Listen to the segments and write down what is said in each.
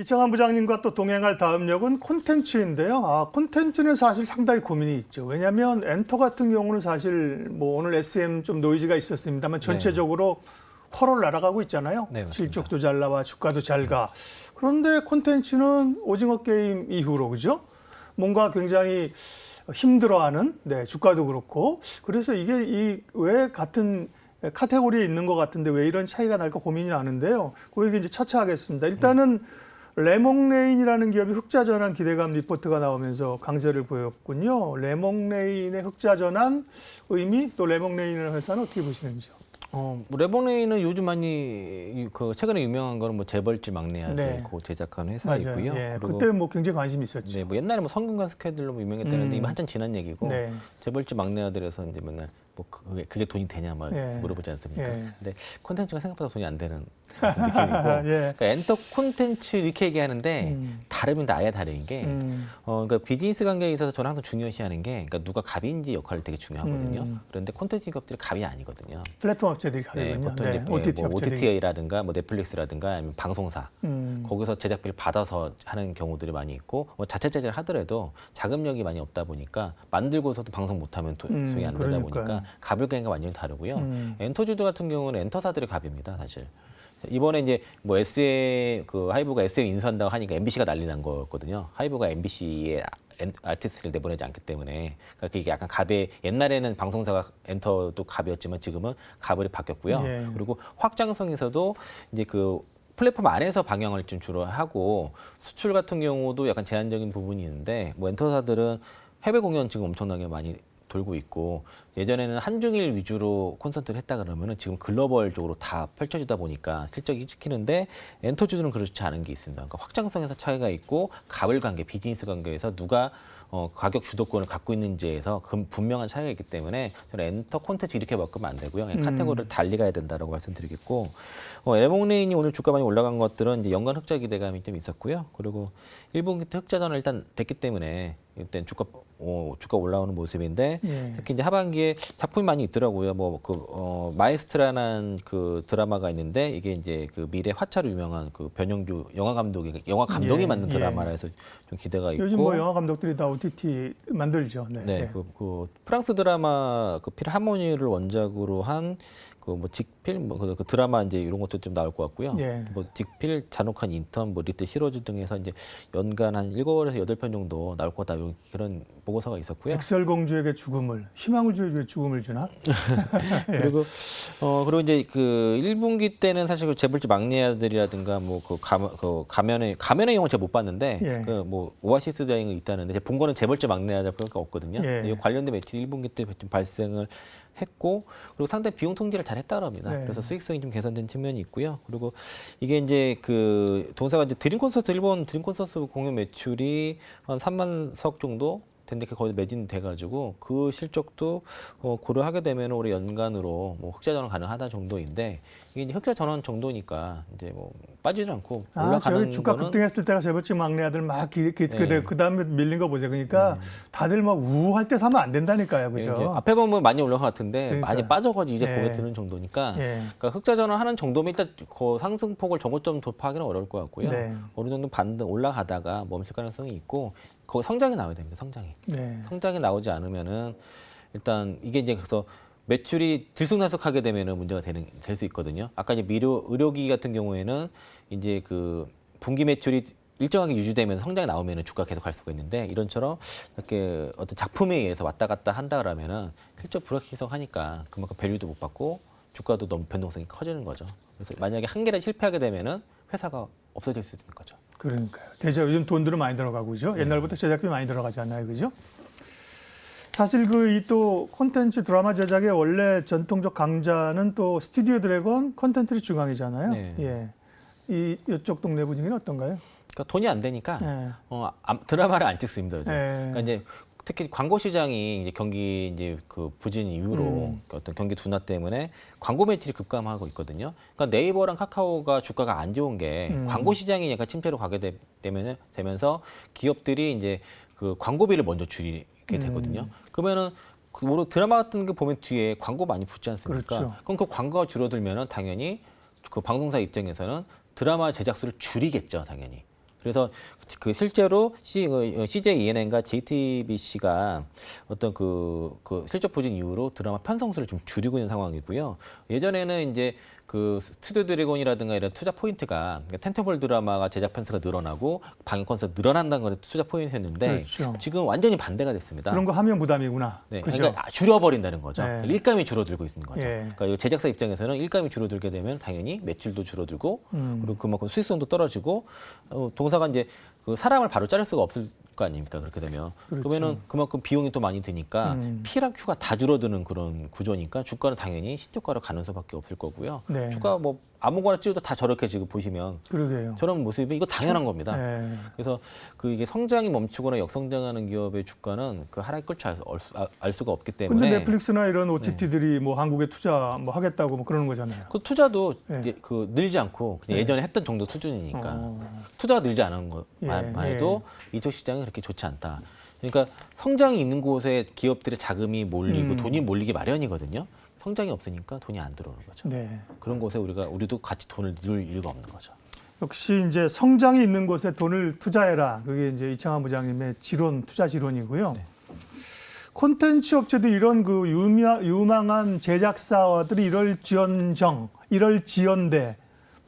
이창환 부장님과 또 동행할 다음 역은 콘텐츠인데요. 콘텐츠는 사실 상당히 고민이 있죠. 왜냐하면 엔터 같은 경우는 사실 뭐 오늘 SM 좀 노이즈가 있었습니다만 전체적으로 활활 날아가고 있잖아요. 네, 맞습니다. 실적도 잘 나와, 주가도 잘 가. 그런데 콘텐츠는 오징어 게임 이후로 그죠? 뭔가 굉장히 힘들어하는, 주가도 그렇고. 그래서 이게 왜 같은 카테고리에 있는 것 같은데 왜 이런 차이가 날까 고민이 나는데요. 그 얘기 이제 차차하겠습니다. 일단은 레몽레인이라는 기업이 흑자 전환 기대감 리포트가 나오면서 강세를 보였군요. 레몽레인의 흑자 전환 의미 또 레몽레인이라는 회사는 어떻게 보시는지요? 뭐 레몬레인은 요즘 많이 그 최근에 유명한 거는 뭐 재벌집 막내 아들 그 제작한 회사이고요. 예, 그때 뭐 굉장히 관심이 있었죠. 네, 뭐 옛날에 뭐 성균관 스캔들로 뭐 유명했다는데 이미 한참 지난 얘기고 재벌집 막내 아들에서 이제 맨날 뭐 그게 돈이 되냐 막 물어보지 않습니까? 근데 콘텐츠가 생각보다 돈이 안 되는 같은 느낌이고 그러니까 엔터 콘텐츠 이렇게 얘기하는데 다르면 아예 다른 게 그러니까 비즈니스 관계에 있어서 저는 항상 중요시하는 게 그러니까 누가 갑인지 역할을 되게 중요하거든요. 그런데 콘텐츠 기업들이 갑이 아니거든요. 플랫폼 업체들이 가거든요. 보통 이제 OTT 뭐 업체들이. OTT라든가 뭐 넷플릭스라든가 아니면 방송사 거기서 제작비를 받아서 하는 경우들이 많이 있고 뭐 자체 제작을 하더라도 자금력이 많이 없다 보니까 만들고서도 방송 못하면 소용이 안 되다 보니까 갑을 관계가 완전히 다르고요. 엔터주주 같은 경우는 엔터사들의 갑입니다, 사실. 이번에 이제 뭐 하이브가 SM 인수한다고 하니까 MBC가 난리 난 거거든요. 하이브가 MBC에 아티스트를 내보내지 않기 때문에 그러니까 그게 약간 갑의 옛날에는 방송사가 엔터도 갑이었지만 지금은 갑으로 바뀌었고요. 그리고 확장성에서도 이제 그 플랫폼 안에서 방영을 좀 주로 하고 수출 같은 경우도 약간 제한적인 부분이 있는데 뭐 엔터사들은 해외 공연 지금 엄청나게 많이 돌고 있고 예전에는 한중일 위주로 콘서트를 했다 그러면은 지금 글로벌적으로 다 펼쳐지다 보니까 실적이 찍히는데 엔터주들은 그렇지 않은 게 있습니다. 그러니까 확장성에서 차이가 있고 갑을 관계, 비즈니스 관계에서 누가 가격 주도권을 갖고 있는지에서 분명한 차이가 있기 때문에 저는 엔터 콘텐츠 이렇게 바꾸면 안 되고요. 그냥 카테고리를 달리 가야 된다라고 말씀드리겠고 레몽레인이 오늘 주가 많이 올라간 것들은 이제 연간 흑자 기대감이 좀 있었고요. 그리고 1분기 때 흑자 전환 일단 됐기 때문에 일단 주가 올라오는 모습인데 특히 이제 하반기에 작품이 많이 있더라고요. 뭐 마에스트라는 그 드라마가 있는데 이게 이제 그 미래 화차로 유명한 그 변영주 영화 감독이 만든 드라마라서 좀 기대가 있고 요즘 뭐 영화 감독들이 다 OTT 만들죠. 그 프랑스 드라마 그 필하모니를 원작으로 한 그 뭐 직필 그 드라마 이제 이런 것도 좀 나올 것 같고요. 뭐 직필 잔혹한 인턴 뭐 리틀 히로즈 등에서 이제 연간 한 7에서 8편 정도 나올 거다 이런 그런 보고서가 있었고요. 백설공주에게 죽음을 희망을 주에 죽음을 주나? 그리고 이제 그 1분기 때는 사실 그 재벌집 막내 아들이라든가 뭐 그 가면의 영화 제가 못 봤는데 그 뭐 오아시스 여행이 있다는데 제가 본 거는 재벌집 막내 아들밖에 없거든요. 이 관련된 매출이 1분기 때 좀 발생을 했고 그리고 상당히 비용 통제를 잘 했다고 합니다. 그래서 수익성이 좀 개선된 측면이 있고요. 그리고 이게 이제 그 동사가 이제 일본 드림 콘서트 공연 매출이 한 3만 석 정도 된데 거의 매진돼가지고 그 실적도 고려하게 되면 올해 연간으로 뭐 흑자 전환 가능하다 정도인데 이게 이제 흑자 전환 정도니까 이제 뭐 빠지지 않고 올라가는 주가 거는 급등했을 때가 재벌집 막내 아들 막 그 다음에 밀린 거 보세요. 그러니까 다들 막 우할 때 사면 안 된다니까요, 그죠? 앞에 보면 많이 올라간 것 같은데 많이 빠져가지고 이제 고개 드는 정도니까 그러니까 흑자 전환하는 정도면 일단 그 상승폭을 저고점 돌파하기는 어려울 것 같고요. 어느 정도 반등 올라가다가 멈출 가능성이 있고. 거기 성장이 나와야 됩니다. 성장이 나오지 않으면은 일단 이게 이제 그래서 매출이 들쑥날쑥하게 되면은 문제가 될 수 있거든요. 아까 이제 의료기 같은 경우에는 이제 그 분기 매출이 일정하게 유지되면서 성장이 나오면은 주가 계속 갈 수가 있는데 이런처럼 이렇게 어떤 작품에 의해서 왔다 갔다 한다 그러면은 실적 불확실성하니까 그만큼 밸류도 못 받고 주가도 너무 변동성이 커지는 거죠. 그래서 만약에 한 개라도 실패하게 되면은 회사가 없어질 수 있는 거죠. 그러니까요. 대체 요즘 돈들은 많이 들어가고 그죠? 옛날부터 제작비 많이 들어가잖아요, 그죠? 사실 또 콘텐츠 드라마 제작의 원래 전통적 강자는 또 스튜디오 드래곤 콘텐츠리 중앙이잖아요. 이쪽 동네 분위기는 어떤가요? 그러니까 돈이 안 되니까 드라마를 안 찍습니다. 요즘. 그러니까 이제 특히 광고 시장이 이제 경기 이제 그 부진 이후로 어떤 경기 둔화 때문에 광고 매출이 급감하고 있거든요. 그러니까 네이버랑 카카오가 주가가 안 좋은 게 광고 시장이 약간 침체로 가게 되면서 기업들이 이제 그 광고비를 먼저 줄이게 되거든요. 그러면은 드라마 같은 거 보면 뒤에 광고 많이 붙지 않습니까? 그럼 그 광고가 줄어들면은 당연히 그 방송사 입장에서는 드라마 제작 수를 줄이겠죠, 당연히. 그래서 그 실제로 CJ ENM과 JTBC가 어떤 그 실적 부진 이후로 드라마 편성수를 좀 줄이고 있는 상황이고요. 예전에는 이제 그 스튜디오 드래곤이라든가 이런 투자 포인트가 그러니까 텐트폴 드라마가 제작 편수가 늘어나고 방영 건수가 늘어난다는 건 투자 포인트였는데 그렇죠. 지금 완전히 반대가 됐습니다. 그런 거 하면 부담이구나. 네, 그죠? 그러니까 줄여버린다는 거죠. 네. 일감이 줄어들고 있는 거죠. 예. 그러니까 이 제작사 입장에서는 일감이 줄어들게 되면 당연히 매출도 줄어들고 그리고 그만큼 수익성도 떨어지고 동사가 이제 그 사람을 바로 자를 수가 없을 거 아닙니까? 그렇게 되면 그렇죠. 그러면은 그만큼 비용이 또 많이 드니까 P랑 Q가 다 줄어드는 그런 구조니까 주가는 당연히 시초가로 가는 수밖에 없을 거고요. 네. 주가 뭐 아무거나 찍어도 다 저렇게 지금 보시면 그러게요. 저런 모습이 이거 당연한 겁니다. 네. 그래서 그 이게 성장이 멈추거나 역성장하는 기업의 주가는 그 하락의 끝을 알 수가 없기 때문에. 근데 넷플릭스나 이런 OTT들이 뭐 한국에 투자 뭐 하겠다고 뭐 그러는 거잖아요. 그 투자도 네. 이제 그 늘지 않고 그냥 네. 예전에 했던 정도 수준이니까 어. 투자가 늘지 않은 것만 예, 해도 이쪽 시장이 그렇게 좋지 않다. 그러니까 성장이 있는 곳에 기업들의 자금이 몰리고 돈이 몰리기 마련이거든요. 성장이 없으니까 돈이 안 들어오는 거죠. 네. 그런 곳에 우리도 같이 돈을 넣을 이유가 없는 거죠. 역시 이제 성장이 있는 곳에 돈을 투자해라. 그게 이제 이창환 부장님의 지론, 투자 지론이고요. 네. 콘텐츠 업체들 이런 그 유망한 제작사들이 이럴 지연돼.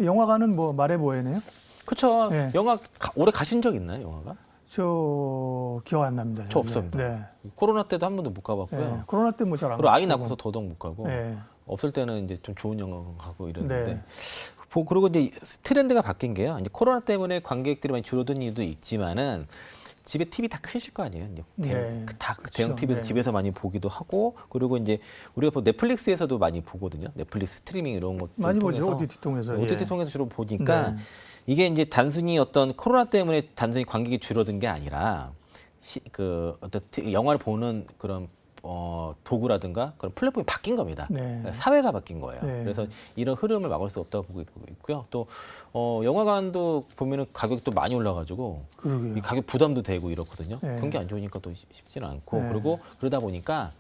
영화관은 뭐 말해 보이네요. 그렇죠. 네. 영화 올해 가신 적 있나요, 영화가? 저 기억 안 납니다. 저 없습니다. 네. 코로나 때도 한 번도 못 가봤고요. 네. 코로나 때 뭐 잘 안 그리고 아이 갔고. 낳고서 더더욱 못 가고 네. 없을 때는 이제 좀 좋은 영화관 가고 이랬는데 네. 그리고 이제 트렌드가 바뀐 게요. 이제 코로나 때문에 관객들이 많이 줄어든 이유도 있지만은 집에 TV 다 크실 거 아니에요. 이제 네. 다 그렇죠. 대형 TV에서 네. 집에서 많이 보기도 하고 그리고 이제 우리가 넷플릭스에서도 많이 보거든요. 넷플릭스 스트리밍 이런 것도 많이 보죠. 통해서 OTT 통해서. OTT 예. 통해서 주로 보니까 네. 이게 이제 단순히 어떤 코로나 때문에 단순히 관객이 줄어든 게 아니라 그 어떤 영화를 보는 그런 도구라든가 그런 플랫폼이 바뀐 겁니다. 네. 그러니까 사회가 바뀐 거예요. 네. 그래서 이런 흐름을 막을 수 없다고 보고 있고요. 또 영화관도 보면은 가격도 많이 올라가지고 그러게요. 이 가격 부담도 되고 이렇거든요. 네. 경기 안 좋으니까 또 쉽지는 않고 네. 그리고 그러다 보니까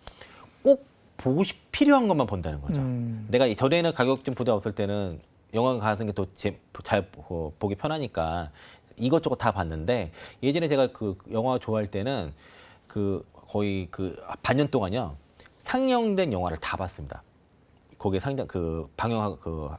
꼭 보고 필요한 것만 본다는 거죠. 내가 전에는 가격 좀 부담 없을 때는 영화관 가는 게 또 잘 보기 편하니까 이것저것 다 봤는데 예전에 제가 그 영화 좋아할 때는 그 거의 그 반년 동안요 상영된 영화를 다 봤습니다. 거기에 방영하고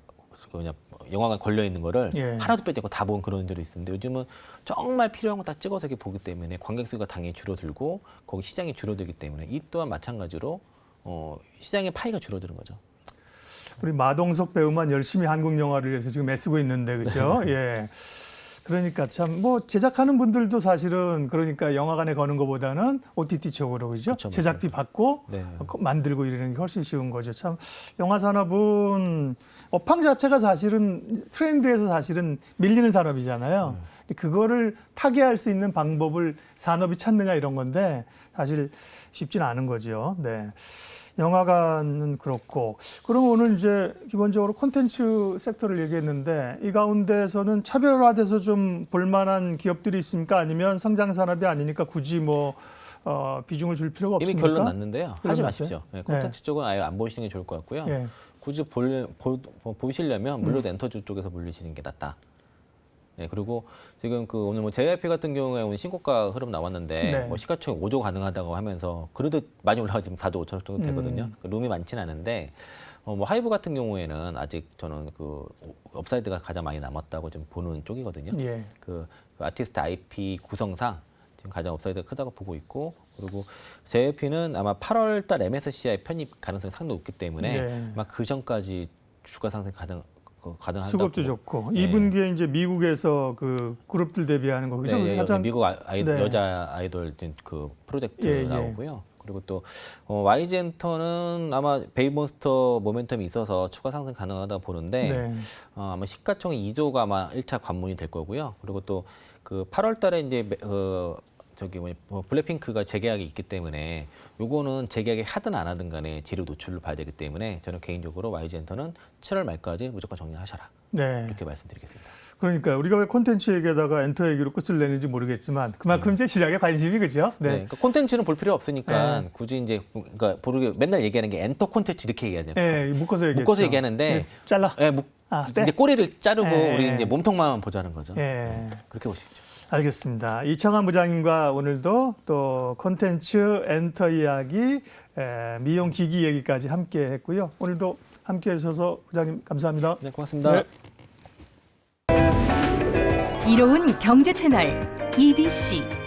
그냥 영화관 걸려 있는 거를 예. 하나도 빼지 않고 다 본 그런 들이 있었는데 요즘은 정말 필요한 거 다 찍어서 이렇게 보기 때문에 관객 수가 당연히 줄어들고 거기 시장이 줄어들기 때문에 이 또한 마찬가지로 시장의 파이가 줄어드는 거죠. 우리 마동석 배우만 열심히 한국 영화를 위해서 지금 애쓰고 있는데 그렇죠? 예. 그러니까 참 뭐 제작하는 분들도 사실은 그러니까 영화관에 거는 것보다는 OTT 쪽으로 그죠? 그렇죠, 제작비 받고 네. 만들고 이러는 게 훨씬 쉬운 거죠. 참 영화 산업은 업황 자체가 사실은 트렌드에서 사실은 밀리는 산업이잖아요. 그거를 타개할 수 있는 방법을 산업이 찾느냐 이런 건데 사실 쉽지는 않은 거죠. 네. 영화관은 그렇고 그럼 오늘 이제 기본적으로 콘텐츠 섹터를 얘기했는데 이 가운데서는 차별화돼서 좀 볼만한 기업들이 있습니까? 아니면 성장 산업이 아니니까 굳이 뭐 비중을 줄 필요가 이미 없습니까? 결론 났는데요. 하지 결론 마십시오. 네, 콘텐츠 쪽은 아예 안 보시는 게 좋을 것 같고요. 예. 굳이 보시려면 물론 엔터주 쪽에서 물리시는 게 낫다. 네, 그리고 지금 그 오늘 뭐 JYP 같은 경우에 오늘 신고가 흐름 나왔는데 네. 뭐 시가총액 5조 가능하다고 하면서 그래도 많이 올라가 지금 4조 5천억 정도 되거든요. 룸이 많지는 않은데 뭐 하이브 같은 경우에는 아직 저는 그 업사이드가 가장 많이 남았다고 좀 보는 쪽이거든요. 예. 그 아티스트 IP 구성상 지금 가장 업사이드가 크다고 보고 있고 그리고 JYP는 아마 8월 달 MSCI 편입 가능성이 상당히 높기 때문에 네. 아마 그 전까지 주가 상승 가능하다고 수급도 좋고 예. 2분기에 이제 미국에서 그 그룹들 데뷔하는 거 그죠? 네, 가장 미국 네. 여자 아이돌 그 프로젝트 예, 예. 나오고요. 그리고 또 YG엔터는 아마 베이몬스터 모멘텀이 있어서 추가 상승 가능하다고 보는데 네. 아마 시가총액 2조가 아마 1차 관문이 될 거고요. 그리고 또 그 8월 달에 이제 블랙핑크가 재계약이 있기 때문에 요거는 재계약이 하든 안 하든 간에 재료 노출을 봐야 되기 때문에 저는 개인적으로 YG엔터는 7월 말까지 무조건 정리하셔라. 네. 이렇게 말씀드리겠습니다. 그러니까 우리가 왜 콘텐츠 얘기에다가 엔터 얘기로 끝을 내는지 모르겠지만 그만큼 이제 시장에 관심이 그죠? 네. 그러니까 콘텐츠는 볼 필요 없으니까 네. 굳이 이제 그러니까 맨날 얘기하는 게 엔터 콘텐츠 이렇게 얘기하죠. 예, 묶어서 얘기했죠. 묶어서 얘기하는데 잘라. 예, 아, 이제 네. 꼬리를 자르고 예. 우리 이제 몸통만 보자는 거죠. 예. 그렇게 보시죠. 알겠습니다. 이창환 부장님과 오늘도 또 콘텐츠 엔터 이야기, 미용 기기 얘기까지 함께 했고요. 오늘도 함께 해주셔서 부장님 감사합니다. 네, 고맙습니다. 네. 이로운 경제 채널 EBC